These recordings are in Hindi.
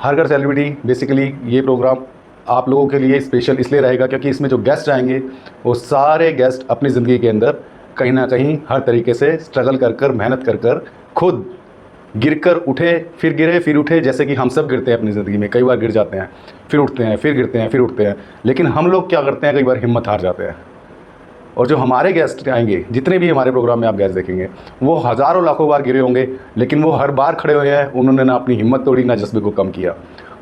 हर घर सेलिब्रिटी बेसिकली ये प्रोग्राम आप लोगों के लिए स्पेशल इसलिए रहेगा क्योंकि इसमें जो गेस्ट आएंगे वो सारे गेस्ट अपनी ज़िंदगी के अंदर कहीं ना कहीं हर तरीके से स्ट्रगल कर कर मेहनत कर कर खुद गिर कर उठे, फिर गिरे फिर उठे, जैसे कि हम सब गिरते हैं अपनी ज़िंदगी में, कई बार गिर जाते हैं, फिर उठते हैं, फिर गिरते हैं, फिर उठते हैं। लेकिन हम लोग क्या करते हैं, कई बार हिम्मत हार जाते हैं। और जो हमारे गेस्ट आएंगे, जितने भी हमारे प्रोग्राम में आप गेस्ट देखेंगे, वो हज़ारों लाखों बार गिरे होंगे, लेकिन वो हर बार खड़े हुए हैं। उन्होंने ना अपनी हिम्मत तोड़ी, ना जज्बे को कम किया,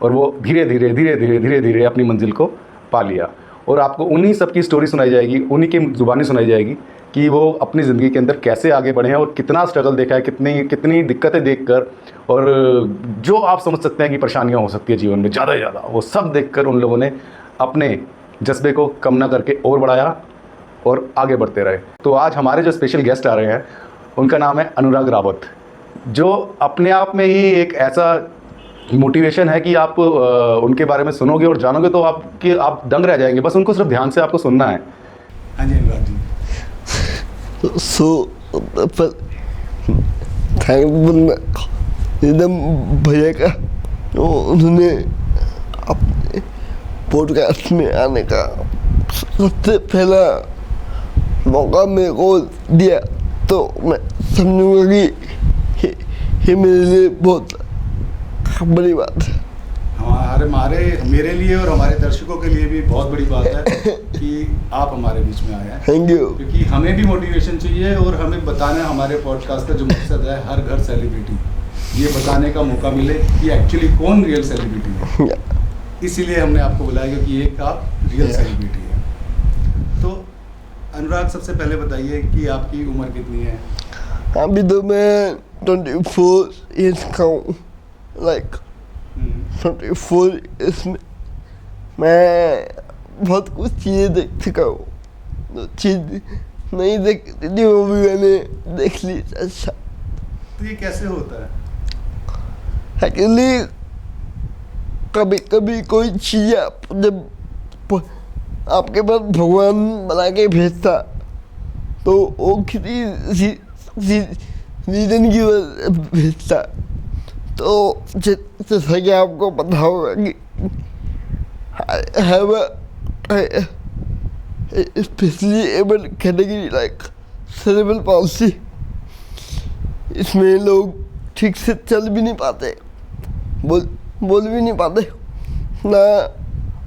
और वो धीरे धीरे धीरे धीरे धीरे धीरे अपनी मंजिल को पा लिया। और आपको उन्हीं सब की स्टोरी सुनाई जाएगी, उन्हीं की ज़ुबानी सुनाई जाएगी कि वो अपनी ज़िंदगी के अंदर कैसे आगे बढ़े हैं और कितना स्ट्रगल देखा है, कितनी कितनी दिक्कतें देखकर, और जो आप समझ सकते हैं कि परेशानियां हो सकती है जीवन में ज़्यादा से ज़्यादा, वो सब देखकर उन लोगों ने अपने जज्बे को कम ना करके और बढ़ाया और आगे बढ़ते रहे। तो आज हमारे जो स्पेशल गेस्ट आ रहे हैं, उनका नाम है अनुराग रावत, जो अपने आप में ही एक ऐसा मोटिवेशन है कि आप उनके बारे में सुनोगे और जानोगे तो आप दंग रह जाएंगे। बस उनको सिर्फ ध्यान से आपको सुनना है। हाँ जी अनुराग जी। एकदम भैया का तो उन्होंने अपने पॉडकास्ट में आने का सबसे पहला मौका मेरे को दिया, तो मैं समझूंगा कि ये मेरे लिए बहुत बड़ी बात है। मेरे लिए और हमारे दर्शकों के लिए भी बहुत बड़ी बात है कि आप हमारे बीच में आए हैं। Thank you. क्योंकि हमें भी मोटिवेशन चाहिए और हमें बताना, हमारे पॉडकास्ट का जो मकसद है, हर घर सेलिब्रिटी, ये बताने का मौका मिले कि एक्चुअली कौन रियल सेलिब्रिटी है। इसीलिए हमने आपको बुलाया क्योंकि एक आप रियल सेलिब्रिटी है। तो अनुराग, सबसे पहले बताइए कि आपकी उम्र कितनी है? अभी तो मैं 24 ईयर्स का हूँ, लाइक 24 ईयर्स में मैं बहुत कुछ चीज़ें देख चुका हूँ। जो चीज़ नहीं देख थी वो भी मैंने देख ली। अच्छा, तो ये कैसे होता है? एक्चुअली कभी कभी कोई चीज़ जब आपके पास भगवान बना के भेजता तो वो किसी रीजन की वजह भेजता। तो जैसा कि आपको पता होगा कि specially abled category like cerebral palsy, इसमें लोग ठीक से चल भी नहीं पाते, बोल भी नहीं पाते, ना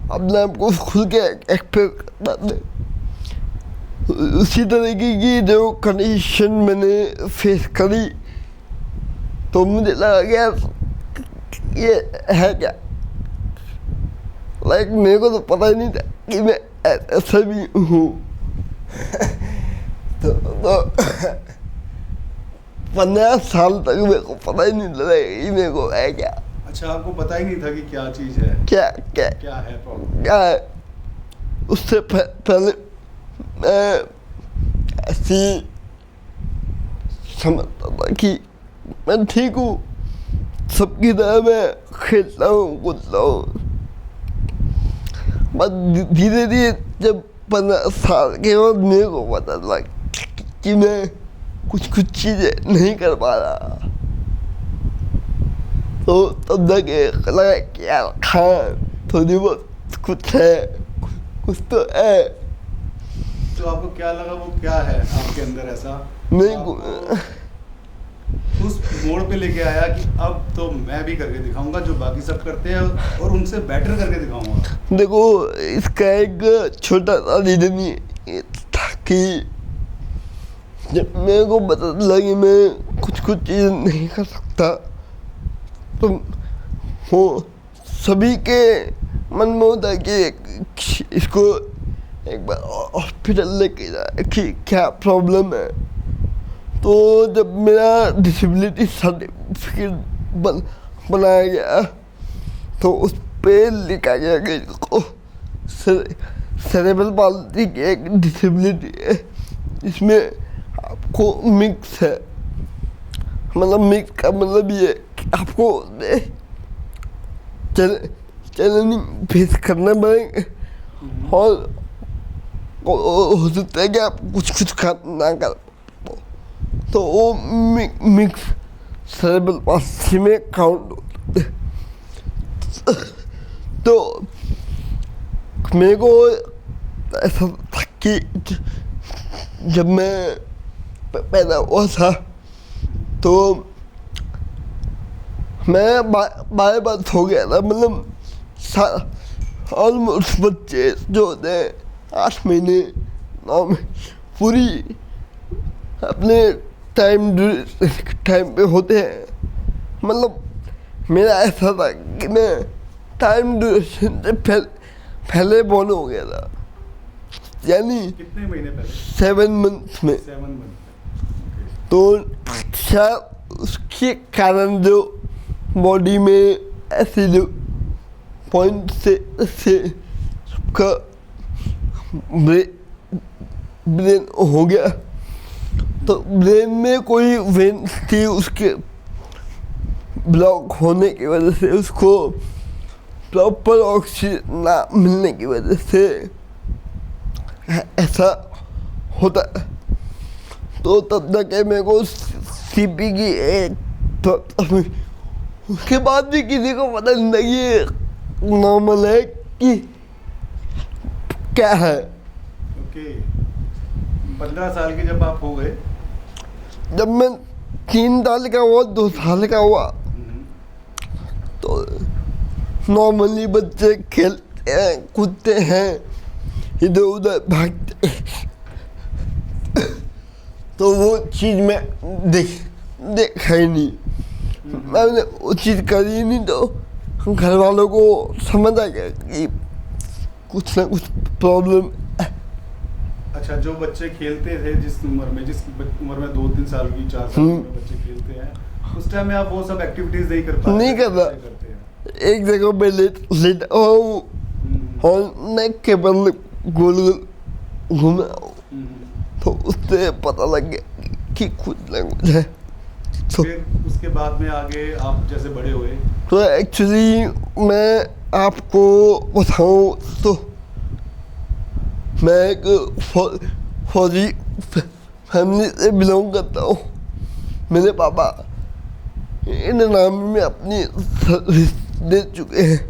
अपने आप को खुल के एक्सप्रेस कर पाते। उसी तरीके की जो कंडीशन मैंने फेस करी तो मुझे लगा यार ये है क्या, लाइक मेरे को तो पता ही नहीं था कि मैं ऐसा भी हूँ। तो 15 साल तक मेरे को पता ही नहीं लगा कि मेरे को है क्या। अच्छा, आपको पता ही नहीं था कि क्या चीज़ है, क्या है प्रॉब्लम, क्या है। उससे पहले मैं ऐसी समझता था कि मैं ठीक हूँ, सबकी तरह मैं खेलता हूँ, कूदता हूँ। बस धीरे धीरे जब 15 साल के बाद मेरे को पता लगा कि मैं कुछ चीज़ें नहीं कर पा रहा, तो तब तक लगा कि यार हाँ थोड़ी बहुत कुछ है, कुछ तो है। तो आपको क्या लगा, वो क्या है आपके अंदर ऐसा नहीं उस मोड़ पे लेके आया कि अब तो मैं भी करके दिखाऊंगा जो बाकी सब करते हैं और उनसे बेटर करके दिखाऊंगा? देखो, इसका एक छोटा सा रीजन ये था कि जब मेरे को पता लगा कि मैं कुछ चीज़ नहीं कर सकता, तो वो सभी के मन में होता है कि इसको एक बार हॉस्पिटल लेके जाए कि क्या प्रॉब्लम है। तो जब मेरा डिसेबिलिटी सर्टिफिकेट बनाया गया तो उस पर लिखा गया कि इसको सेरेब्रल पॉल्सी की एक डिसेबिलिटी है, इसमें आपको मिक्स है। मतलब मिक्स का मतलब ये कि आपको चैलेंजिंग फेस करना पड़ेगा और हो सकता है कि आप कुछ ना कर, तो वो मिक्स सेरेब्रल पॉल्सी में काउंट होता है। तो मेरे को ऐसा था कि जब मैं पैदा हुआ था तो मैं बाय बर्थ हो गया था, मतलब ऑलमोस्ट बच्चे जो होते हैं 8 महीने 9 महीने पूरी अपने टाइम पे होते हैं। मतलब मेरा ऐसा था कि मैं टाइम ड्यूरेशन से पहले बॉर्न हो गया था, यानी कितने महीने पहले? 7 मंथ में। 7 मंथ। तो शायद उसके कारण जो बॉडी में ऐसे जो पॉइंट से सबका ब्रेन हो गया, तो ब्रेन में कोई वेन थी, उसके ब्लॉक होने की वजह से उसको प्रॉपर ऑक्सीजन ना मिलने की वजह से ऐसा होता। तो तब तक मेरे को सीपी की तो उसके बाद भी किसी को पता नहीं था ये नॉर्मल है कि क्या है। ओके। 15 साल के जब आप हो गए, जब मैं 3 साल का हुआ 2 साल का हुआ तो नॉर्मली बच्चे खेलते हैं कूदते हैं इधर उधर भागते तो वो चीज़ मैं देखा ही नहीं, मैंने वो चीज़ करी ही नहीं। तो घर वालों को समझ आ गया कि कुछ ना कुछ प्रॉब्लम। अच्छा, जो बच्चे खेलते थे जिस उम्र में 2-3 साल की 4 साल में बच्चे खेलते हैं, उस टाइम में आप वो सब एक्टिविटीज नहीं कर पाते? नहीं कर रहा, करते हैं। एक जगह पे लेट और नेक के बल गोल गोल घूमा, तो उससे पता लग गया कि कुछ ना कुछ है। तो फिर उसके बाद में आगे आप जैसे बड़े हुए, तो एक्चुअली मैं आपको बताऊं तो मैं एक फौजी फैमिली से बिलोंग करता हूँ। मेरे पापा इन आर्मी में अपनी सर्विस दे चुके हैं।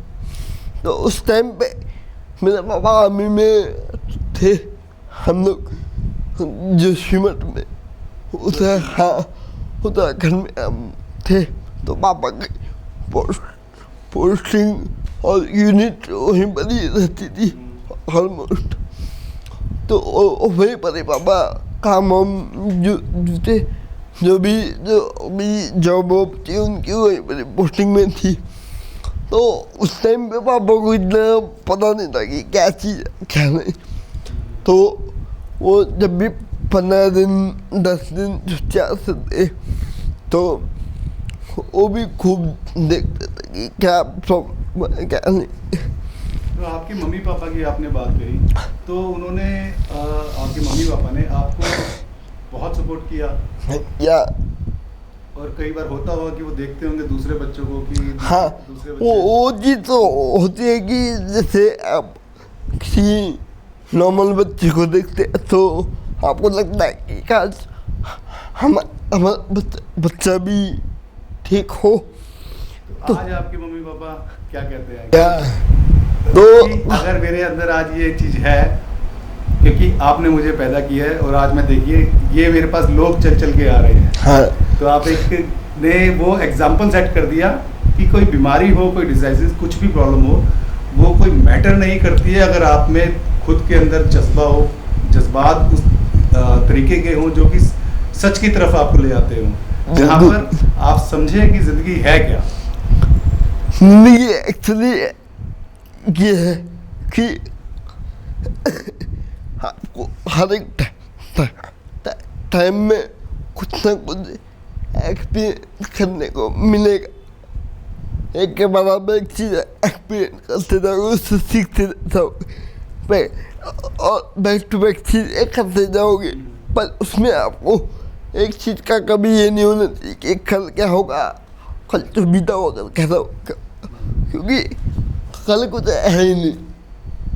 तो उस टाइम पे मेरे पापा आर्मी में थे, हम लोग जोशीमठ में उत्तराखंड में हम थे। तो पापा की पोस्टिंग और यूनिट वहीं पर ही रहती थी ऑलमोस्ट। तो वहीं पर ही पापा काम जो थे, जो भी जॉब वॉब थी उनकी वहीं पर पोस्टिंग में थी। तो उस टाइम पे पापा को इतना पता नहीं था कि क्या चीज़ क्या नहीं। तो वो जब भी 15 दिन 10 दिन छुट्टियाँ से थे तो वो भी खूब देखते थे कि क्या प्रॉब्लम है क्या नहीं। तो आपके मम्मी पापा की आपने बात कही, तो उन्होंने आपके मम्मी पापा ने आपको बहुत सपोर्ट किया या और कई बार होता होगा कि वो देखते होंगे दूसरे बच्चों को कि हाँ, दूसरे वो चीज़ तो होती है कि जैसे आप किसी नॉर्मल बच्चे को देखते हैं तो आपको लगता है कि काश हमारा बच्चा भी ठीक हो। तो आज आपके मम्मी पापा क्या कहते हैं? क्या तो अगर मेरे अंदर आज ये चीज़ है, क्योंकि आपने मुझे पैदा किया है और आज मैं देखिए ये मेरे पास लोग चल चल के आ रहे हैं। हाँ, तो आप एक ने वो एग्जाम्पल सेट कर दिया कि कोई बीमारी हो, कोई डिजीज, कुछ भी प्रॉब्लम हो, वो कोई मैटर नहीं करती है अगर आप में खुद के अंदर जज्बा हो, जज्बात उस तरीके के हों जो कि सच की तरफ आपको ले जाते हों, जहाँ पर आप समझे कि ज़िंदगी है क्या। जिंदगी एक्चुअली ये है कि आपको हर एक टाइम में कुछ ना कुछ एक्सपीरियंस करने को मिलेगा। एक के बराबर एक चीज़ एक्सपीरियंस करते जाओगे, उससे सीखते जाओगे और बैक टू बैक चीज़ें करते जाओगे। पर उसमें आपको एक चीज़ का कभी ये नहीं होना चाहिए कि कल क्या होगा, कल तो बीता होगा, कल कैसा होगा, क्योंकि कल कुछ है ही नहीं।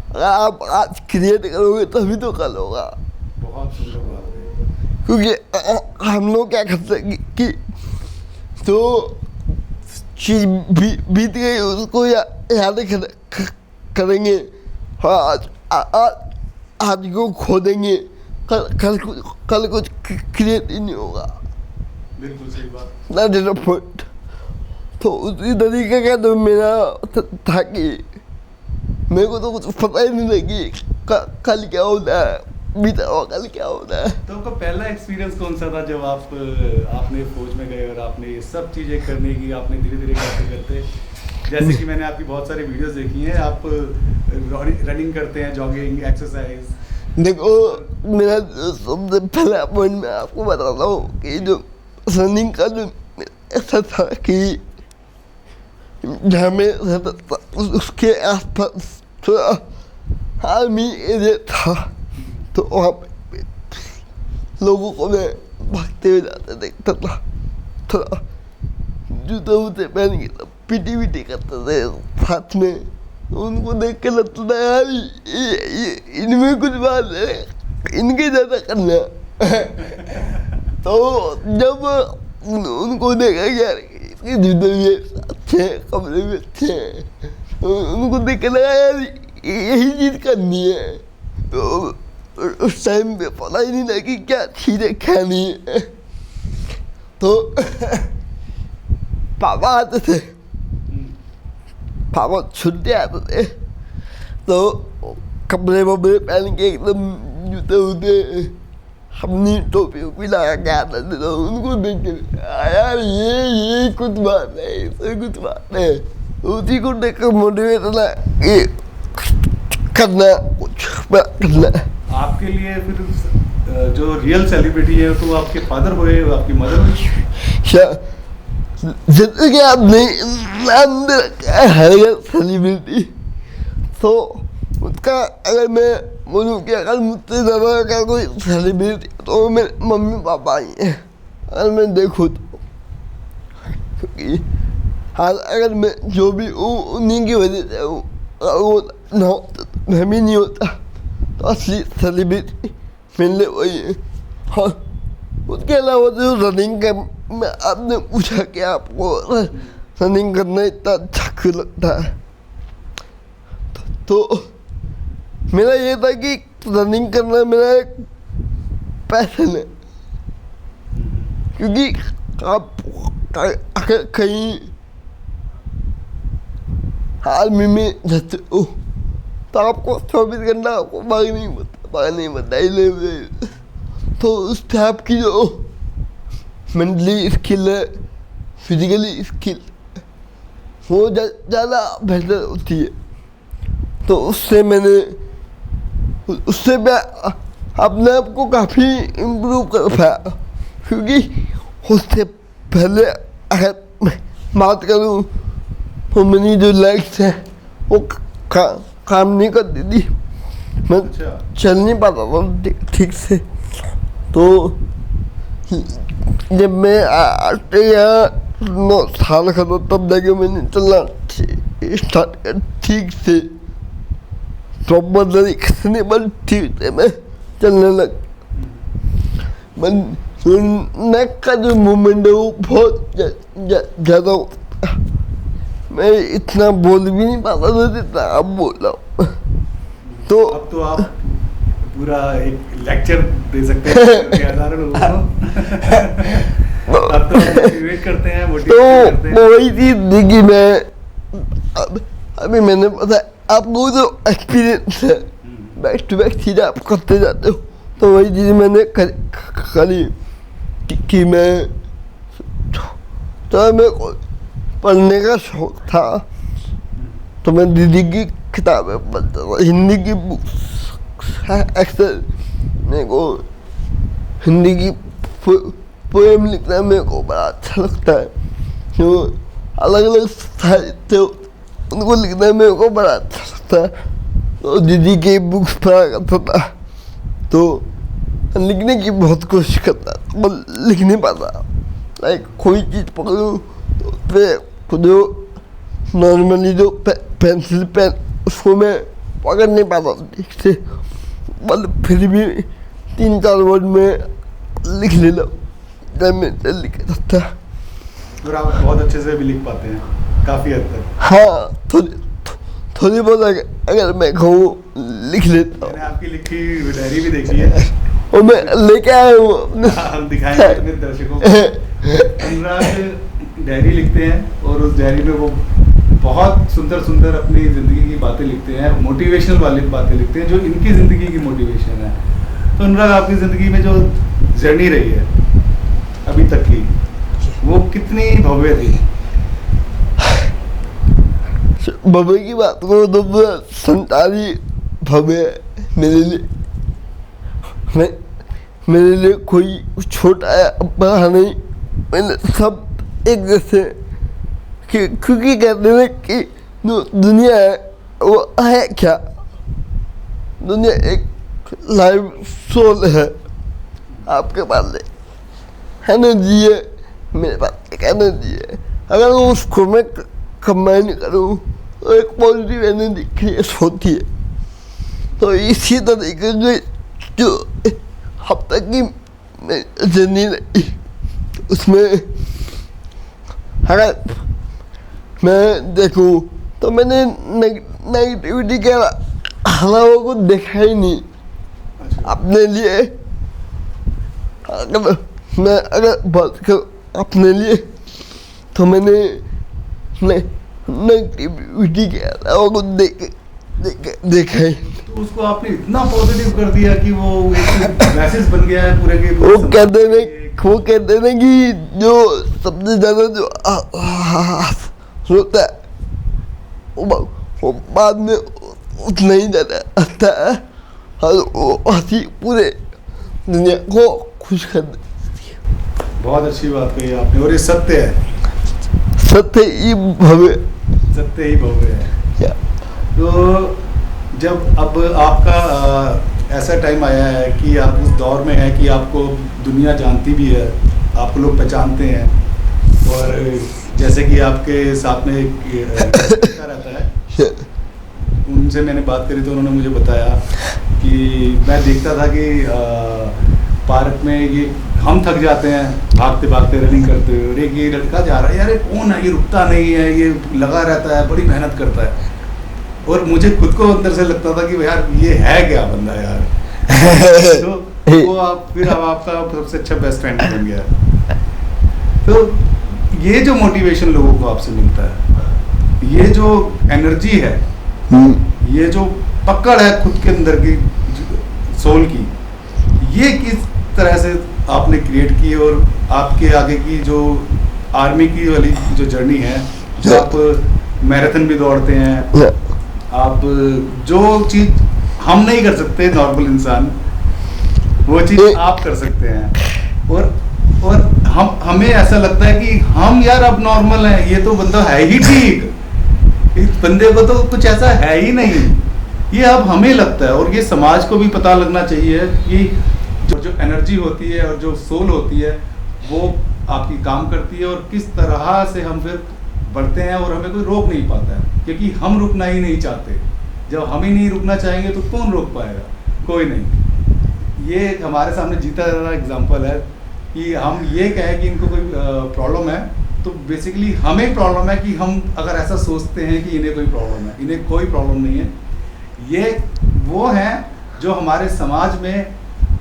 अगर आप आज क्रिएट करोगे तभी तो कल होगा। बहुत सुंदर बात है। क्योंकि हम लोग क्या करते हैं कि तो चीज बीत गई उसको याद करेंगे। हाँ आज को खो देंगे, कल कुछ क्रिएट ही नहीं होगा। बिल्कुल सही बात। That is the point। तो उसी तरीके का तो मेरा था कि मेरे को तो कुछ पता ही नहीं लगी कल क्या होता है, बीता हुआ कल क्या होता है। तो आपका पहला एक्सपीरियंस कौन सा था जब आपने फौज में गए और आपने ये सब चीज़ें करने की, आपने धीरे धीरे करते करते, जैसे कि मैंने आपकी बहुत सारी वीडियोस देखी हैं, आप रनिंग करते हैं, जॉगिंग, एक्सरसाइज। देखो मेरा सबसे पहला पॉइंट मैं आपको बताता हूँ कि जो रनिंग का जो ऐसा था कि जहाँ में रहता था उसके आसपास थोड़ा आर्मी एरिया था, तो वहाँ पे लोगों को मैं भागते हुए जाते देखता था। थोड़ा जूते वूते पहन के सब पीटी वीटी करते थे साथ में। उनको देख के लगता था यार ये इनमें कुछ बात है, इनके ज़्यादा करना। तो जब उनको देखा यार इसके जूते भी अच्छे, कपड़े भी अच्छे, उनको देख के लगा यार यही चीज़ करनी है। तो उस टाइम पे पता ही नहीं था कि क्या चीज़ें खानी है। तो पापा आते थे, पापा छुट्टी आते थे, तो कपड़े वपड़े पहन के एकदम जूते वूते अपनी टोपी वोपी लगा के आते थे। तो उनको देख के यार ये कुछ बात है, इससे कुछ बात है। उसी को देख कर मोटिवेट होना कि करना, कुछ करना। आपके लिए फिर जो रियल सेलिब्रिटी है तो आपके फादर हुए, आपकी मदर हुई? जैसे कि आपने नाम दे रखा है हरियर सेलिब्रिटी, तो उसका अगर मैं बोलूँ कि अगर मुझसे ज़्यादा का कोई सेलिब्रिटी तो मेरे मम्मी पापा ही हैं, अगर मैं देखूँ तो। क्योंकि हाल अगर मैं जो भी हूँ उन्हीं की वजह से हूँ, वो ना होता तो मैं भी नहीं होता। तो असली सेलिब्रिटी मेरे लिए वही है। हाँ, उसके अलावा जो रनिंग का मैं आपने पूछा कि आपको रनिंग करना इतना अच्छा क्यों लगता है, तो मेरा ये था कि रनिंग करना मेरा एक पैशन है। क्योंकि आप अगर कहीं आर्मी में जाते हो तो आपको 24 घंटा आपको भागना ही पड़ता है। तो उससे आपकी जो मेंटली स्किल है, फिजिकली स्किल, वो ज़्यादा बेहतर होती है। तो उससे मैं अपने आप को काफ़ी इम्प्रूव कर पाया। क्योंकि उससे पहले अगर मैं बात करूँ तो मेरी जो लेग्स है वो काम नहीं करती थी, मैं चल नहीं पाता था ठीक से। तो जब मैं 8 या 9 साल का था तब जाके मैंने चलना स्टार्ट किया ठीक से, प्रॉपर तरीके से नहीं, बस ठीक से मैं चलने लग। नेक का जो मूवमेंट है वो बहुत ज़्यादा होता है। मैं इतना बोल भी नहीं पाता था जितना आप बोल रहा हूँ। तो अब तो आप पूरा एक लेक्चर दे सकते हैं हज़ारों लोगों को। अब तो मोटिवेट करते हैं, मोटिवेट करते हैं। तो वही चीज़ देखी मैं अभी मैंने पता आपको जो एक्सपीरियंस है बैक टू बैक चीज़ें आप करते जाते हो, तो वही चीज़ मैंने करी कि मैं तो मेरे को पढ़ने का शौक था, तो मैं दीदी की किताबें पढ़ता था, हिंदी की बुक्स अक्सर मेरे को हिंदी की पोएम लिखना मेरे को बड़ा अच्छा लगता है। जो अलग अलग साहित्य उनको लिखना मेरे को बड़ा अच्छा लगता है। तो दीदी की बुक्स पढ़ा करता था, तो लिखने की बहुत कोशिश करता था पर लिख नहीं पाता। लाइक कोई चीज़ पकड़ूँ तो पे जो नॉर्मली जो पेंसिल पेन उसको मैं पकड़ नहीं पाता ठीक से, पर फिर भी 3-4 वर्ड में लिख लेता जब मैं लिख सकता। और आप बहुत अच्छे से भी लिख पाते हैं काफ़ी हद तक। हाँ, थोड़ी बहुत अगर मैं कहूँ लिख लेता हूँ। मैंने आपकी लिखी डायरी भी देखी है और मैं लेके आया हूँ अपने। हम दिखाएंगे अपने दर्शकों को। अनुराग डायरी लिखते हैं और उस डायरी में वो बहुत सुंदर सुंदर अपनी ज़िंदगी की बातें लिखते हैं, मोटिवेशनल वाली बातें लिखते हैं जो इनकी ज़िंदगी की मोटिवेशन है। तो अनुराग, आपकी ज़िंदगी में जो जर्नी रही है अभी तक की, वो कितनी भव्य थी? भव्य की बात करो तो संताली भव्य है मेरे लिए। मेरे लिए कोई छोटा या बड़ा नहीं, मैंने सब एक जैसे, क्योंकि कहते हैं कि जो दुनिया है वो है क्या, दुनिया एक लाइव सोल है। आपके पास एनर्जी है, मेरे पास एक एनर्जी है। अगर उसको मैं कंबाइन करूँ तो एक पॉजिटिव एनर्जी क्रिएट होती है। तो इसी तरीके से जो अब तक की जर्नी रही उसमें अगर मैं देखूँ तो मैंने नेगेटिविटी के हलाओं को देखा ही नहीं अपने लिए। अगर बात करूँ अपने लिए तो मैंने नेगेटिविटी के हलाओं को देखा ही। तो उसको आपने इतना पॉजिटिव कर दिया कि वो एक मैसेज बन गया है पूरे के। वो कहते हैं कि जो सबसे ज्यादा जो होता है वो बाद में उतना ही ज्यादा आता है और वो हंसी पूरे दुनिया को खुश कर देती है। बहुत अच्छी बात कही आपने, और ये सत्य है। सत्य ही भव्य, सत्य ही भव्य है। क्या? तो जब अब आपका ऐसा टाइम आया है कि आप उस दौर में हैं कि आपको दुनिया जानती भी है, आपको लोग पहचानते हैं, और जैसे कि आपके साथ में एक रहता है, उनसे मैंने बात करी तो उन्होंने मुझे बताया कि मैं देखता था कि पार्क में ये हम थक जाते हैं भागते भागते रनिंग करते हुए, और एक ये लड़का जा रहा है, यार ये कौन है, ये रुकता नहीं है, ये लगा रहता है, बड़ी मेहनत करता है। और मुझे खुद को अंदर से लगता था कि यार ये है क्या बंदा यार। तो वो आप फिर अब आपका सबसे अच्छा बेस्ट फ्रेंड बन गया। तो ये जो मोटिवेशन लोगों को आपसे मिलता है, ये जो एनर्जी है, ये जो पकड़ है खुद के अंदर की सोल की, ये किस तरह से आपने क्रिएट की, और आपके आगे की जो आर्मी की वाली जो जर्नी है, जो आप मैराथन भी दौड़ते हैं, आप जो चीज हम नहीं कर सकते नॉर्मल इंसान, वो चीज आप कर सकते हैं। और हमें ऐसा लगता है कि हम यार अब नॉर्मल हैं, ये तो बंदा है ही ठीक, इस बंदे को तो कुछ ऐसा है ही नहीं, ये अब हमें लगता है। और ये समाज को भी पता लगना चाहिए कि जो एनर्जी होती है और जो सोल होती है वो आपकी काम करती है, और किस तरह से हम फिर बढ़ते हैं, और हमें कोई रोक नहीं पाता है, क्योंकि हम रुकना ही नहीं चाहते। जब हम ही नहीं रुकना चाहेंगे तो कौन रोक पाएगा? कोई नहीं। ये हमारे सामने जीता हुआ एग्जांपल है कि हम ये कहें कि इनको कोई प्रॉब्लम है, तो बेसिकली हमें प्रॉब्लम है कि हम अगर ऐसा सोचते हैं कि इन्हें कोई प्रॉब्लम है। इन्हें कोई प्रॉब्लम नहीं है। ये वो हैं जो हमारे समाज में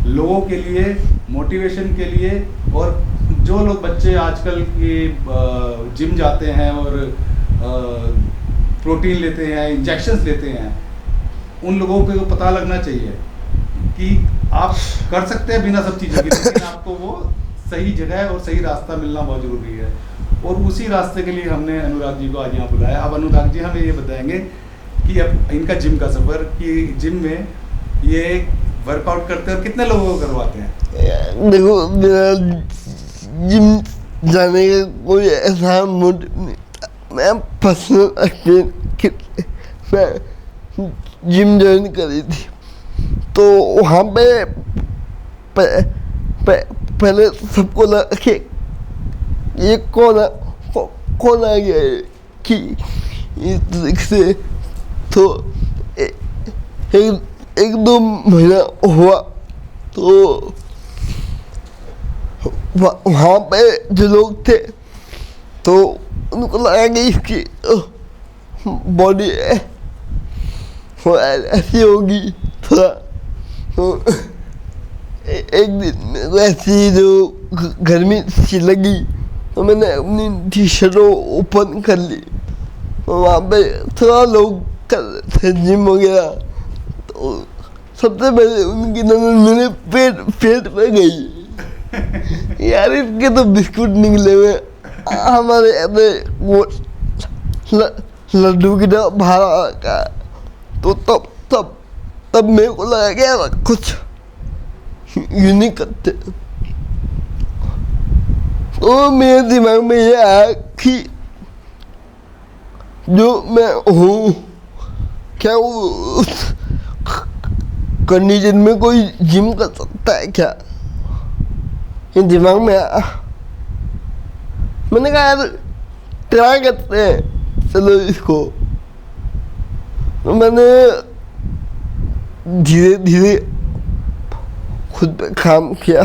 लोगों के लिए, मोटिवेशन के लिए, और जो लोग बच्चे आजकल के जिम जाते हैं और प्रोटीन लेते हैं, इंजेक्शंस लेते हैं, उन लोगों को पता लगना चाहिए कि आप कर सकते हैं बिना सब चीज़ों के, लेकिन आपको वो सही जगह और सही रास्ता मिलना बहुत ज़रूरी है। और उसी रास्ते के लिए हमने अनुराग जी को आज यहाँ बुलाया। अब अनुराग जी हमें ये बताएंगे कि अब इनका जिम का सफ़र, कि जिम में ये वर्कआउट करते हैं और कितने लोगों को करवाते हैं। देखो, मेरा जिम जाने का कोई ऐसा मोटिव नहीं था। मैं पर्सनल मैं जिम ज्वाइन करी थी, तो वहाँ पे पहले सबको लगा कि ये कौन आ गया है कि इस तरीके से। तो एक दो महीना हुआ तो वहाँ पे जो लोग थे तो उनको लगा कि इसकी बॉडी ऐसी होगी थोड़ा। तो एक दिन मेरे को ऐसी जो गर्मी सी लगी तो मैंने अपनी टी शर्ट ओपन कर ली। तो वहाँ पे थोड़ा लोग कर रहे थे जिम वगैरह। तो सबसे पहले उनकी नजर मेरे पेट पे गई। यार इसके तो बिस्कुट निकले हुए, हमारे ऐसे वो लड्डू की तरह बाहर का। तो तब मेरे को लगा कि यार कुछ यूनिक करते। तो मेरे दिमाग में ये आया कि जो मैं हूँ क्या वो उस कंडीशन में कोई जिम कर सकता है क्या, ये दिमाग में आया। मैंने कहा यार ट्राई करते हैं, चलो इसको। तो मैंने धीरे धीरे खुद पे काम किया,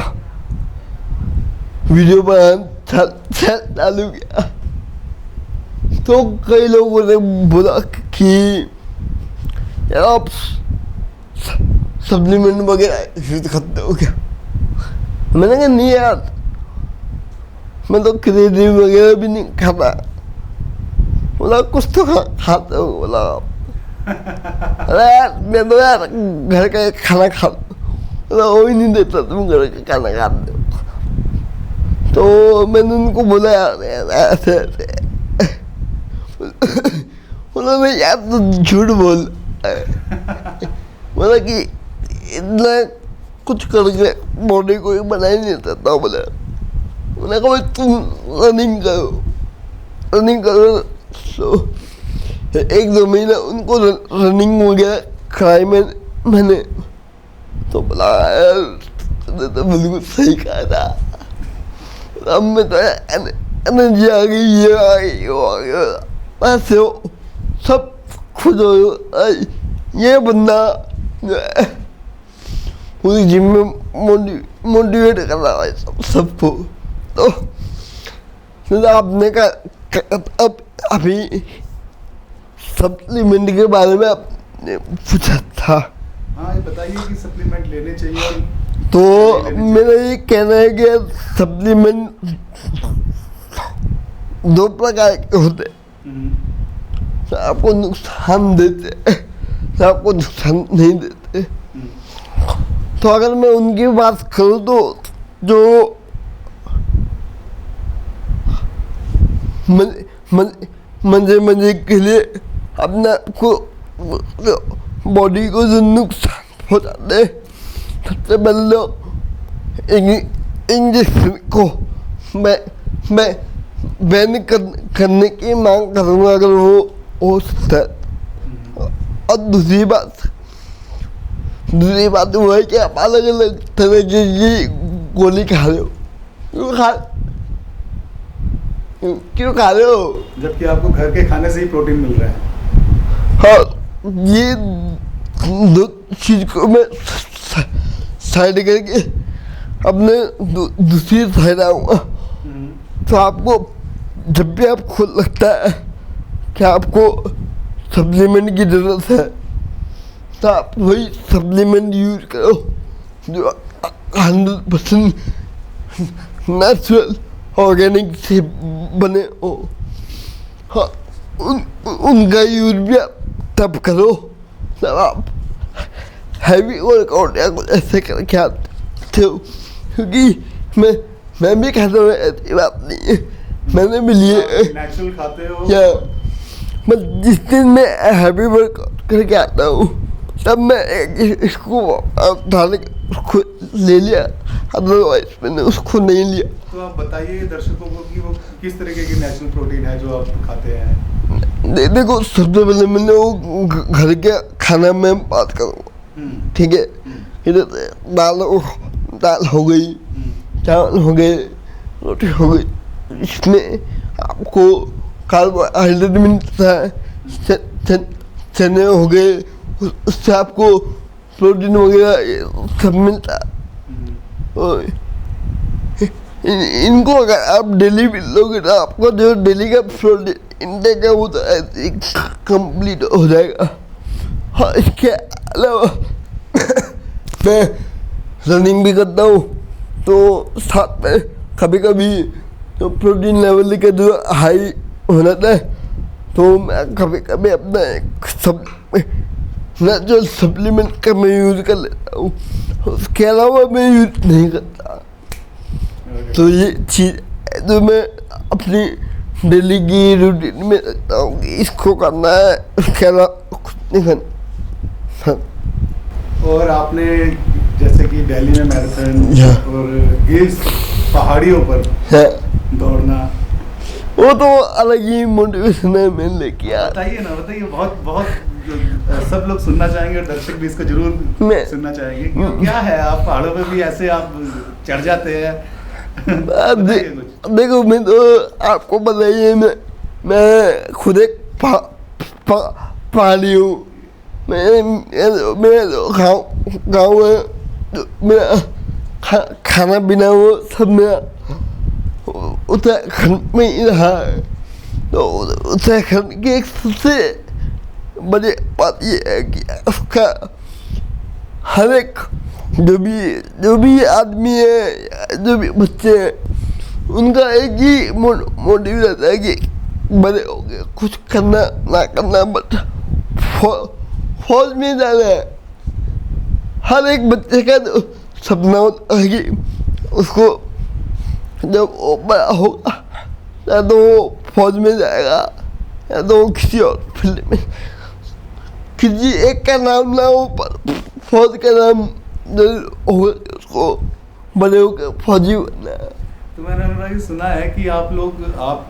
वीडियो बनाना चालू किया। तो कई लोगों ने बोला कि यार आप सप्लीमेंट वगैरह यूज करते हो क्या। मैंने कहा नहीं यार, मैं तो क्रिएटिन वगैरह भी नहीं खाता। बोला कुछ तो खाते हो। बोला अरे यार मैं तो यार घर का खाना खाता। बोला वो ही नहीं देता तुम घर का खाना खाते हो। तो मैंने उनको बोला यार ऐसे ऐसे। बोला मैं यार तो झूठ बोल। बोला कि इतना कुछ करके बॉडी को बना ही नहीं सकता। बोला मैंने कहा भाई तुम रनिंग करो। तो 1-2 महीना उनको रनिंग वगैरह कराई मैंने। तो बोला यार तुमने तो बिल्कुल सही कहा था। अब मैं तो एनर्जी आ गई, ये आ गई वो आ गया। बस सब खुद हो। ये बंदा पूरी जिम में मोटिवेट कर रहा है सबको। तो आपने कहा अब अभी सप्लीमेंट के बारे में आपने पूछा था। हाँ ये बताइए कि सप्लीमेंट लेने चाहिए। तो मेरा ये कहना है कि सप्लीमेंट 2 प्रकार के होते हैं। आपको नुकसान देते, आपको नुकसान नहीं देते। तो अगर मैं उनकी बात करूँ तो जो मजे के लिए अपना को बॉडी को जो नुकसान पहुँचाते हैं, सबसे पहले इंजेक्शन को मैं बैन करने की मांग करूँगा अगर वो हो सकता है। और दूसरी बात वो है कि आप अलग अलग तरह की गोली खा रहे हो। क्यों खा रहे हो जबकि आपको घर के खाने से ही प्रोटीन मिल रहा है। हाँ ये 2 चीज को मैं साइड करके अपने दूसरी साइड आऊँगा। तो आपको जब भी आपको लगता है कि आपको सप्लीमेंट की ज़रूरत है तो आप वही सप्लीमेंट यूज करो जो 100% नेचुरल ऑर्गेनिक से बने हो। हाँ उनका यूज भी आप तब करो जब आप हैवी वर्कआउट या कुछ ऐसे करके आते हो। क्योंकि मैं भी खाता हूँ, ऐसी बात नहीं है, मैंने भी लिए नेचुरल खाते हो या बस जिस दिन मैं हैवी वर्कआउट करके आता हूँ तब मैं इसको उसको ले लिया, अदरवाइज मैंने उसको नहीं लिया। तो आप बताइए दर्शकों को कि वो किस तरीके की नेचुरल प्रोटीन है जो आप खाते हैं। देखो सबसे पहले मैंने वो घर के खाना में बात करूँगा, ठीक है। इधर दाल हो गई, चावल हो गए, रोटी हो गई, इसमें आपको कार्बोहाइड्रेट मिलता है, चने हो गए, उससे आपको प्रोटीन वगैरह सब मिलता है। और इनको अगर आप डेली मिलोगे ना, आपको जो डेली का प्रोटीन इंटेक है वो तो ऐसे कंप्लीट हो जाएगा। हाँ, इसके अलावा मैं रनिंग भी करता हूँ, तो साथ में कभी कभी तो प्रोटीन लेवल का जो हाई हो जाता है, तो मैं कभी कभी अपना एक सब नेचुरल सप्लीमेंट का मैं यूज़ कर लेता हूँ, उसके अलावा मैं यूज़ नहीं करता। तो ये चीज़ जो मैं अपनी डेली की रूटीन में रखता हूँ कि इसको करना है, उसके अलावा कुछ नहीं करना। और आपने जैसे कि दिल्ली में मैराथन और इस पहाड़ियों पर दौड़ना, वो तो अलग ही मोटिवेशन है मैंने किया। बताइए ना, बताइए। बहुत बहुत सब लोग सुनना चाहेंगे और दर्शक भी इसको जरूर सुनना चाहेंगे। क्या है, आप पहाड़ों पे भी ऐसे आप चढ़ जाते हैं? देखो, मैं तो आपको बताइए, मैं खुद एक पहाड़ी हूँ। मैं गाँव में मेरा खाना पीना वो सब मेरा उत्तराखंड में ही रहा है। तो उत्तराखंड की एक सबसे बड़ी बात ये है कि उसका हर एक जो भी आदमी है, जो भी बच्चे हैं, उनका एक ही मोटिव रहता है कि बड़े हो गए कुछ करना ना करना, बट फौज में जाना है। हर एक बच्चे का जो सपना होता है कि उसको जब वो बड़ा होगा या तो वो फौज में जाएगा या तो वो किसी और फील्ड में, किसी एक का नाम ना हो पर फौज का नाम होगा, उसको बड़े होकर फौजी बनना है। तो मैंने अनुराग सुना है कि आप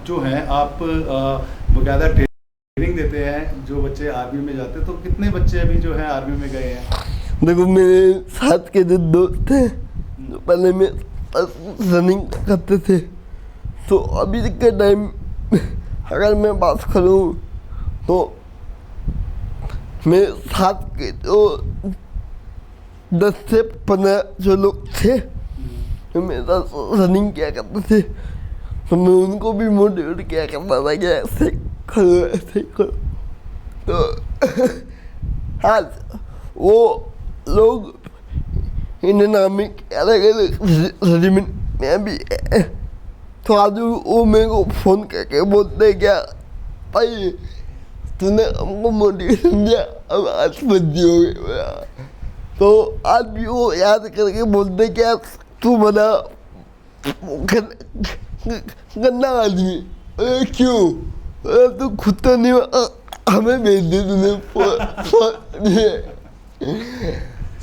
जो हैं, आप बकायदा ट्रेनिंग देते हैं जो बच्चे आर्मी में जाते हैं। तो कितने बच्चे अभी जो है आर्मी में गए हैं? देखो, मेरे साथ के जो दोस्त थे जो पहले में रनिंग करते थे, तो अभी के टाइम अगर मैं बात करूँ तो मेरे साथ के जो 10 से 15 जो लोग थे जो मेरे साथ रनिंग किया करते थे, तो मैं उनको भी मोटिवेट किया करता था कि ऐसे करो ऐसे करो। तो आज वो लोग इंडियन आर्मी के अलग अलग रेजिमेंट में भी है। तो आज वो मेरे को फ़ोन करके बोलते क्या भाई तूने हमको मोटिवेशन दिया, अब आज बंदी हो गई। तो आज भी वो याद करके बोलते क्या तू बना गंदा आदमी। क्यों? तू खुद तो नहीं, हमें भेज दे तूने।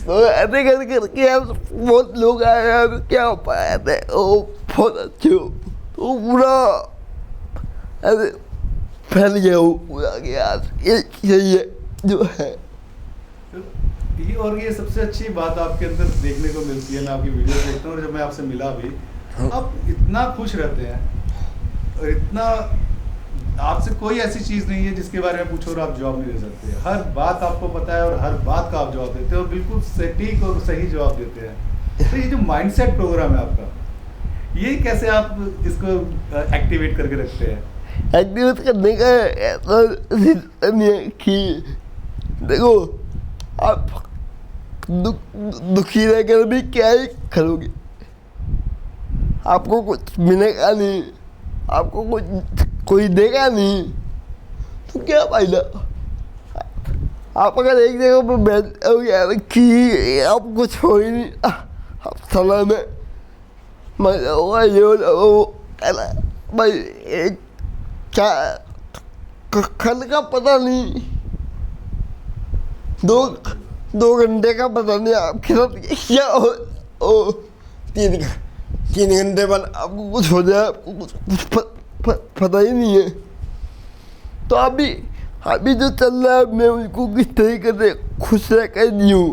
तो ऐसे करके यार बहुत लोग आए यार, क्या हो पाया था वो बहुत अच्छे हो, तो पूरा ऐसे फैल गया वो पूरा कि यार ये जो है। और ये सबसे अच्छी बात आपके अंदर देखने को मिलती है। मैं आपकी वीडियो देखता हूँ और जब मैं आपसे मिला भी, आप इतना खुश रहते हैं और इतना, आपसे कोई ऐसी चीज़ नहीं है जिसके बारे में पूछो और आप जवाब नहीं दे सकते। हर बात आपको पता है और हर बात का आप जवाब देते हो, बिल्कुल सटीक और सही जवाब देते हैं। तो ये जो माइंडसेट प्रोग्राम है आपका, ये कैसे आप इसको एक्टिवेट करके रखते हैं? एक्टिवेट करने का ऐसा नहीं है कि देखो, आप दुखी रहकर भी क्या ही करोगे, आपको कुछ मिलेगा नहीं, आपको कुछ कोई देगा नहीं, तो क्या फायदा? आप अगर एक जगह पर बैठ यार कि आप कुछ हो ही नहीं, आप सलाह में मजा होगा ये वो कहना भाई क्या कल का पता नहीं, दो घंटे का पता नहीं आपके साथ क्या हो, 3 घंटे बाद आपको कुछ हो जाए, आपको कुछ पता ही नहीं है। तो अभी जो चल रहा है मैं उनको किस तरीके से खुश रह कर दी हूँ,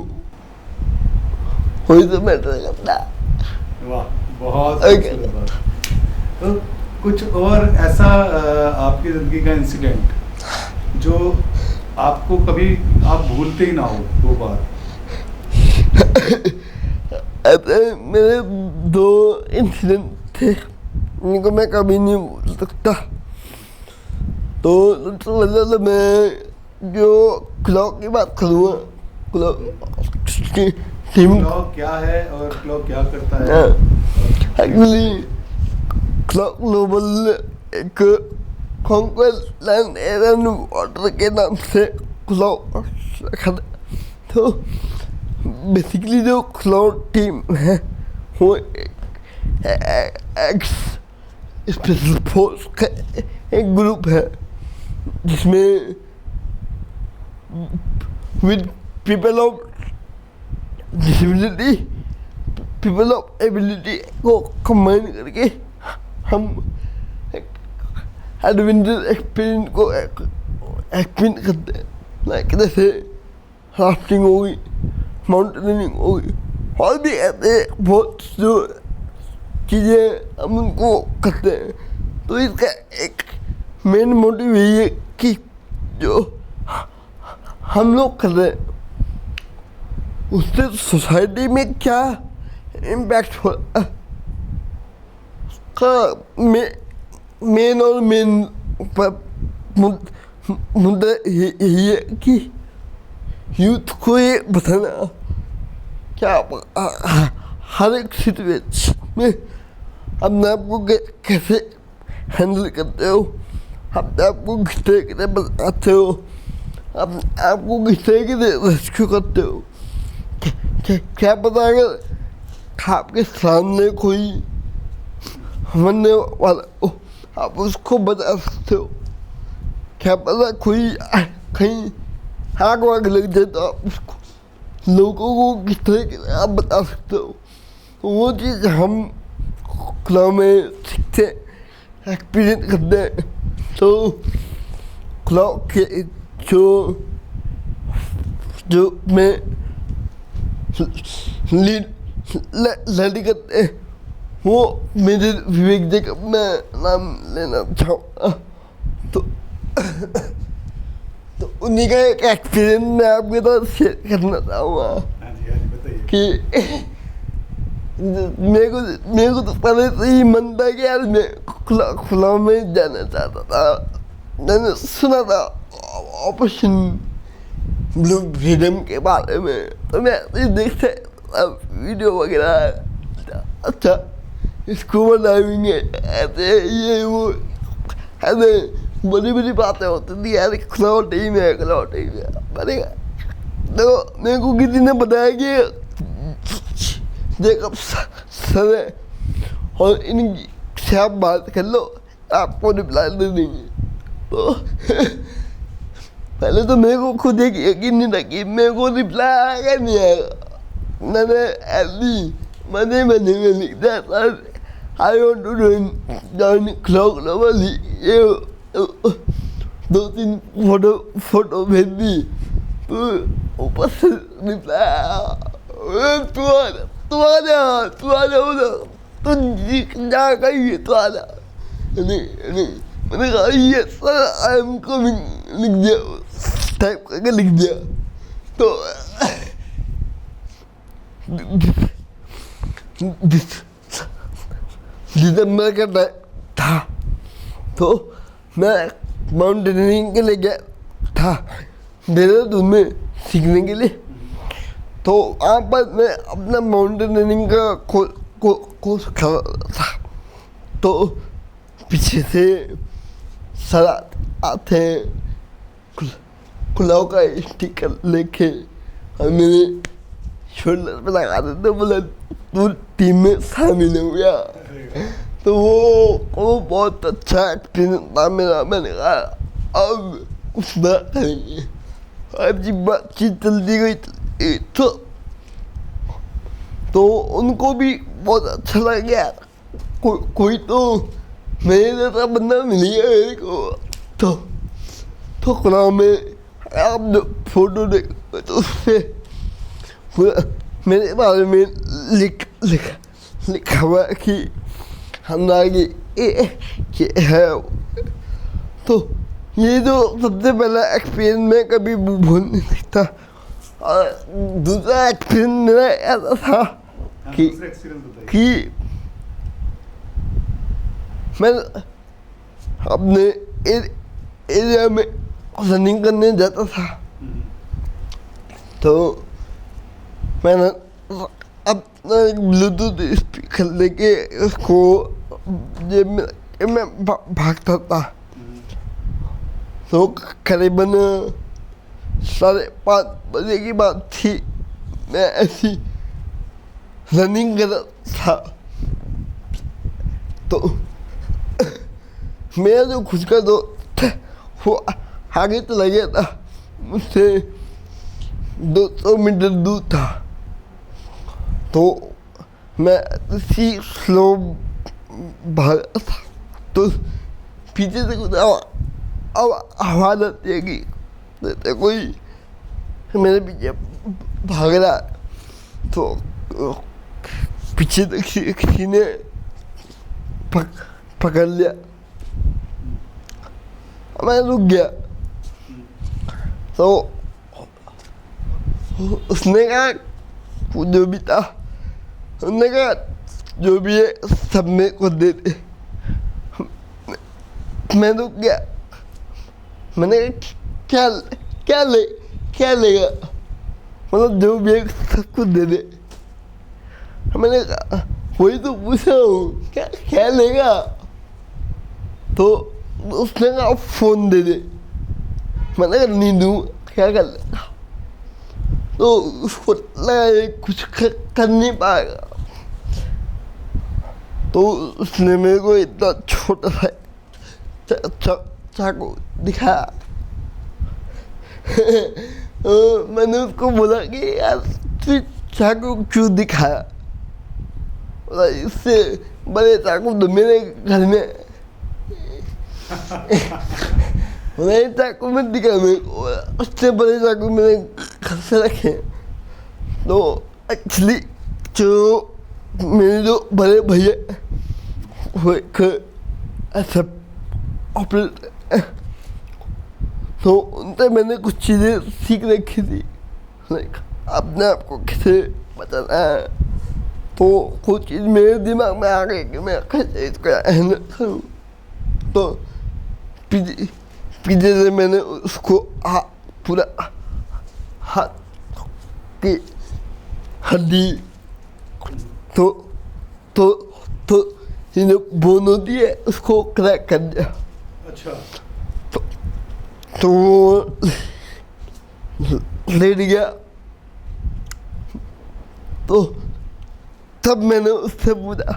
वही तो मैटर करता है। वाह, बहुत तो कुछ और ऐसा आपकी ज़िंदगी का इंसिडेंट जो आपको कभी आप भूलते ही ना हो वो बात? ऐसे मेरे 2 इंसिडेंट थे, इनको मैं कभी नहीं भूल सकता। तो सबसे पहले तो मैं जो क्लॉक की बात करूँगा, क्लॉक की टीम क्लॉक क्या है और क्लॉक क्या करता है? एक्चुअली क्लॉक ग्लोबल एक conquest land air and water के नाम से क्लॉक रखा था। तो बेसिकली जो क्लॉक टीम है वो एक्स स्पेशल फोर्स का एक ग्रुप है जिसमें with people of disability, people of ability को कंबाइन करके हम एडवेंचर एक्सपीरियंस को एक्सपीरियंस करते हैं। लाइक जैसे राफ्टिंग हो गई, माउंटेनिंग हो गई, और भी ऐसे बहुत जो चीज़ें हम उनको करते हैं। तो इसका एक मेन मोटिव यही है कि जो हम लोग कर रहे हैं उससे सोसाइटी में क्या इम्पैक्ट हो का मेन और मेन मुद्दा यही है कि यूथ को ये बताना क्या हर एक सिचुएशन में अपने आप को कैसे हैंडल करते हो, अपने आप को किस तरीके से बताते हो, अपने आप को किस तरीके से रेस्क्यू करते हो। क्या पता अगर आपके सामने कोई मरने वाला हो, आप उसको बचा सकते हो। क्या पता कोई कहीं आग वाग लग जाए तो आप उसको लोगों को किस तरीके से आप बता सकते हो। तो वो चीज़ हम क्लब में सीखते एक्सपीरियंस करते हैं। तो क्लब के जो मैं लीड करते हैं वो मेरे विवेक जी का मैं नाम लेना चाहूँगा। तो उन्हीं का एक एक्सपीरियंस मैं आपके साथ शेयर करना चाहूँगा हाँ जी बताइए। कि मेरे को तो पहले से ही मन था कि यार मैं खुला में जाना चाहता था। मैंने सुना था ऑपरेशन ब्लू फ्रीडम के बारे में, तो मैं देखते वीडियो वगैरह, अच्छा स्कूबा डाइविंग है, ऐसे ये वो ऐसे बड़ी बड़ी बातें होती थी यार, क्लाउड टीम है, क्लाउड टीम है। तो मेरे को किसी ने बताया कि जैकब सर है और इनकी से आप बात कर लो, आपको रिप्लाई दे देंगे। तो पहले तो मेरे को खुद एक यकीन नहीं था कि मेरे को रिप्लाई आएगा नहीं आएगा। मैंने ऐसी मजे में लिख दिया sir I want to join clock global. ये 2-3 फोटो भेज दी, तो ऊपर से रिप्लाई आया तू आ जा उधर, तू जा कहीं तू आ जा। नहीं मैंने कहा ये सर आई एम कमिंग लिख दिया, टाइप करके लिख दिया। तो दिसंबर का टाइम था, तो मैं माउंटेनियरिंग के लिए गया था देहरादून में सीखने के लिए। तो वहाँ पर मैं अपना माउंटेनियरिंग का कोर्स कर रहा था। तो पीछे से सर आते हैं क्लॉक का स्टिकर लेके और मेरे शोल्डर पे लगा देते, बोले तू टीम में शामिल हो गया। तो वो बहुत अच्छा एक्सपीरियंस था मेरा। मैंने कहा अब कुछ बात करेंगे, अजीब बातचीत चलती गई। तो उनको भी बहुत अच्छा लग गया। कोई तो मेरे जैसा बंदा मिल गया मेरे को। तो क्लास में आप जो फोटो देख तो उसमें मेरे बारे में लिखा हुआ है कि हम आगे है। तो ये जो सबसे पहला एक्सपीरियंस मैं कभी भूल नहीं सकता। और दूसरा एक्सपीरियंस मेरा ऐसा था कि मैं अपने एरिया में रनिंग करने जाता था, तो मैंने अपना एक ब्लूटूथ स्पीकर लेके उसको जेब में रख के मैं भागता था। तो करीबन 5:30 बजे की बात थी, मैं ऐसी रनिंग कर रहा था, तो मेरा जो खुद का दोस्त था वो आगे चला गया था, मुझसे 200 मीटर दूर था। तो मैं इसी स्लो भागा था, तो पीछे से कुछ आवाज़ आती है कि जैसे कोई मेरे पीछे भाग रहा है। तो पीछे से किसी ने पकड़ लिया, मैं रुक गया। तो उसने कहा, जो भी था उसने कहा जो भी है सब मेरे को दे दे। मैं रुक गया, मैंने कहा क्या लेगा, मतलब जो भी है सब कुछ दे दे। मैंने कहा वही तो पूछा हूँ, क्या लेगा। तो उसने कहा फोन दे दे। मैंने कहा नहीं दूँ, क्या कर लेगा। तो उसको लगा कुछ कर नहीं पाएगा, तो उसने मेरे को इतना छोटा सा चाकू दिखाया। मैंने उसको बोला कि यार तू चाकू क्यों दिखाया, इससे बड़े चाकू तो मेरे घर में नए चाकू में दिखा मेरे को, उससे बड़े चाकू मेरे घर से रखे। तो एक्चुअली जो मेरे जो बड़े भैया वो एक ऐसा ऑपरेटर, तो उनसे मैंने कुछ चीज़ें सीख रखी थी, अपने आप को कैसे बचाना है। तो कुछ चीज़ मेरे दिमाग में आ गई कि मैं कैसे इसको हैंडल करूँ। तो पीछे से मैंने उसको पूरा हाथ की हड्डी तो ये जो बोन होती है उसको क्रैक कर दिया। अच्छा। तो वो लेट गया। तो तब मैंने उससे पूछा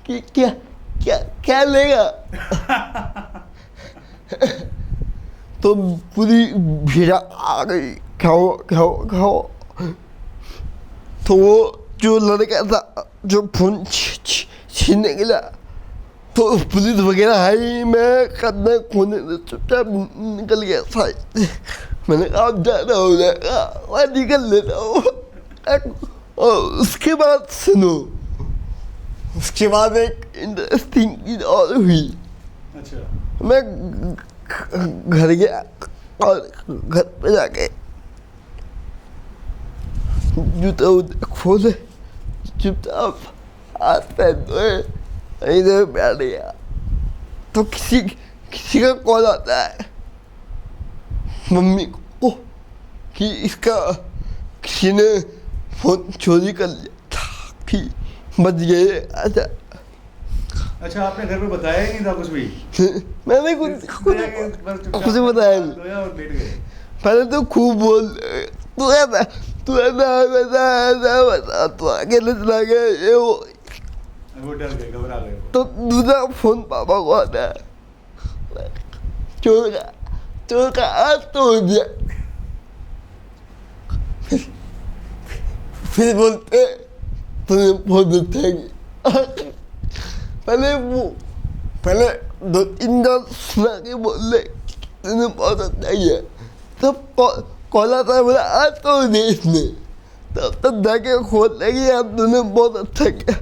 कि क्या लेगा। तो पूरी भीड़ आ गई, खाओ। तो वो जो लड़का था जो फोन छीनने के लिए, तो पुलिस वगैरह आई, मैं करना खोने से चुपचाप निकल गया साइड। मैंने कहा अब ज़्यादा हो जाएगा, मैं निकल लेता हूँ। और उसके बाद सुनो, उसके बाद एक इंटरेस्टिंग चीज और हुई। अच्छा। मैं घर गया और घर पे जाके जूता खोले, चुपचाप हाथ पहन धोए, इधर बैठ गया। तो किसी का कॉल आता है मम्मी को कि इसका किसी ने फोन चोरी कर लिया था, कि बच गए। अच्छा, आपने घर पे बताया ही नहीं था कुछ भी? मैंने कुछ बताया नहीं। और लेट गए। पहले तो खूब बोल, तू अकेले चला गया, ये वो डर गए, घबरा गए। तो दूसरा फोन पापा को आता है, चोर का हाथ तोड़ दिया। फिर बोलते तुमने बहुत अच्छा किया। पहले 2-3 बार सुना के बोल रहे तूने बहुत अच्छा किया। तब कॉल आता है, बोला आज तोड़ दिया इसने। तब जाके खोल लगी, यार तूने बहुत अच्छा किया,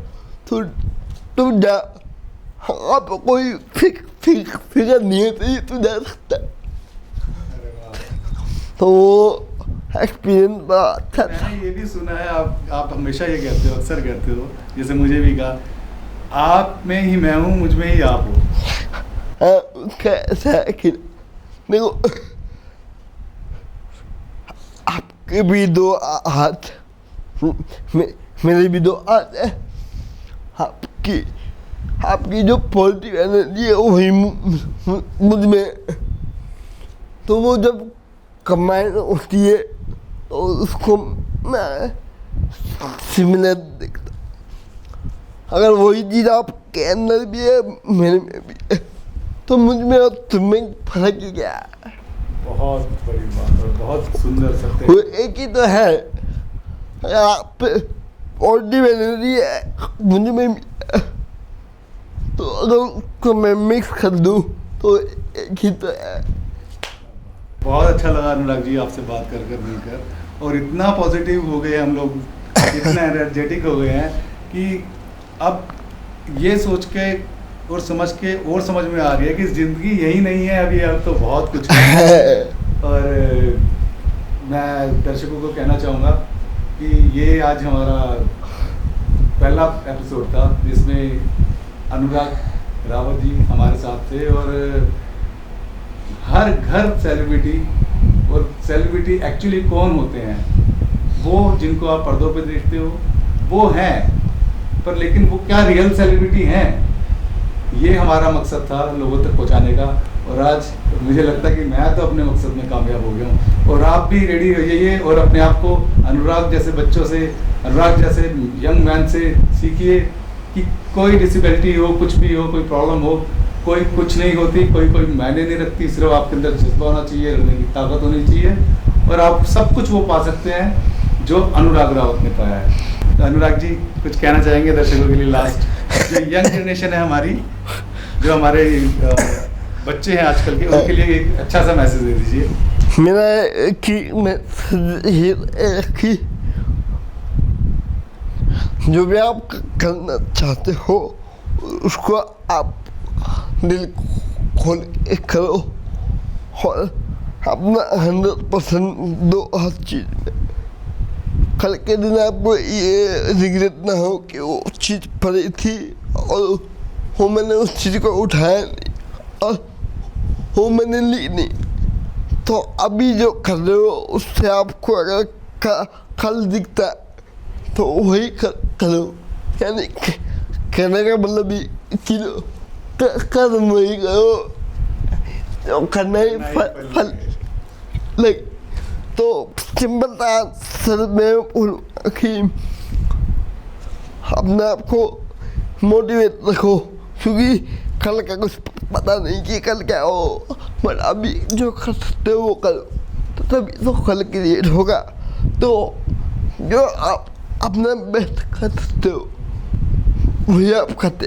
तुम जा, आप कोई फिक्र नहीं है तो तू जा सकता। तो एक्सपीरियंस बड़ा अच्छा था। मैंने ये भी सुना है, आप हमेशा ये कहते हो, अक्सर कहते हो, जैसे मुझे भी कहा, आप में ही मैं हूँ, मुझ में ही आप हो। उसका ऐसा है कि देखो आपके भी दो हाथ, मेरे भी दो हाथ है। आपकी जो पॉजिटिव एनर्जी है वही मुझ में, तो वो जब कंबाइन होती है तो उसको मैं सिमिलर देखता। अगर वही चीज़ आपके अंदर भी है मेरे में भी है तो मुझ में और तुम्हें फर्क ही क्या है? बहुत बड़ी बात और बहुत सुंदर सत्य। वो एक ही तो है। अगर आप पॉजिटिव एनर्जी है मुझ में भी है, तो अगर उसको मैं मिक्स कर दूँ तो एक ही तो है। बहुत अच्छा लगा अनुराग जी आपसे बात कर कर मिलकर, और इतना पॉजिटिव हो गए हम लोग, इतना एनर्जेटिक हो गए हैं कि अब ये सोच के और समझ के और समझ में आ गया कि ज़िंदगी यही नहीं है अभी, अब तो बहुत कुछ है। और मैं दर्शकों को कहना चाहूँगा कि ये आज हमारा पहला एपिसोड था जिसमें अनुराग रावत जी हमारे साथ थे, और हर घर सेलिब्रिटी, और सेलिब्रिटी एक्चुअली कौन होते हैं, वो जिनको आप पर्दों पे देखते हो वो हैं, पर लेकिन वो क्या रियल सेलिब्रिटी हैं, ये हमारा मकसद था लोगों तक पहुंचाने का। और आज मुझे लगता है कि मैं तो अपने मकसद में कामयाब हो गया हूँ, और आप भी रेडी हो जाइए और अपने आप को अनुराग जैसे बच्चों से, अनुराग जैसे यंग मैन से सीखिए कि कोई डिसेबिलिटी हो, कुछ भी हो, कोई प्रॉब्लम हो, कोई कुछ नहीं होती, कोई मायने नहीं रखती, सिर्फ आपके अंदर जज्बा होना चाहिए, लड़ने की ताकत होनी चाहिए, और आप सब कुछ वो पा सकते हैं जो अनुराग रावत ने पाया है। तो अनुराग जी कुछ कहना चाहेंगे दर्शकों के लिए लास्ट, जो यंग जनरेशन है हमारी, जो हमारे बच्चे हैं आजकल के, उनके लिए एक अच्छा सा मैसेज दे दीजिए। मेरा कि जो भी आप करना चाहते हो उसको आप दिल खोल के करो और अपना 100% दो हर चीज़ में। कल के दिन आपको ये रिग्रेट ना हो कि वो चीज़ पड़ी थी और वो मैंने उस चीज़ को उठाया नहीं और वो मैंने ली नहीं, तो अभी जो कर रहे हो उससे आपको अगर कल दिखता है तो वही करो। यानी कहने का मतलब ही किलो कर्म वही करो जो करना ही फल लगे। तो सिंपल आंसर में बोलूँगा कि अपने आप को मोटिवेट रखो, क्योंकि कल का कुछ पता नहीं कि कल क्या हो, पर अभी जो कर सकते हो वो करो, तो तभी तो कल क्रिएट होगा। तो जो आप अपना बेस्ट कर सकते हो वही आप करते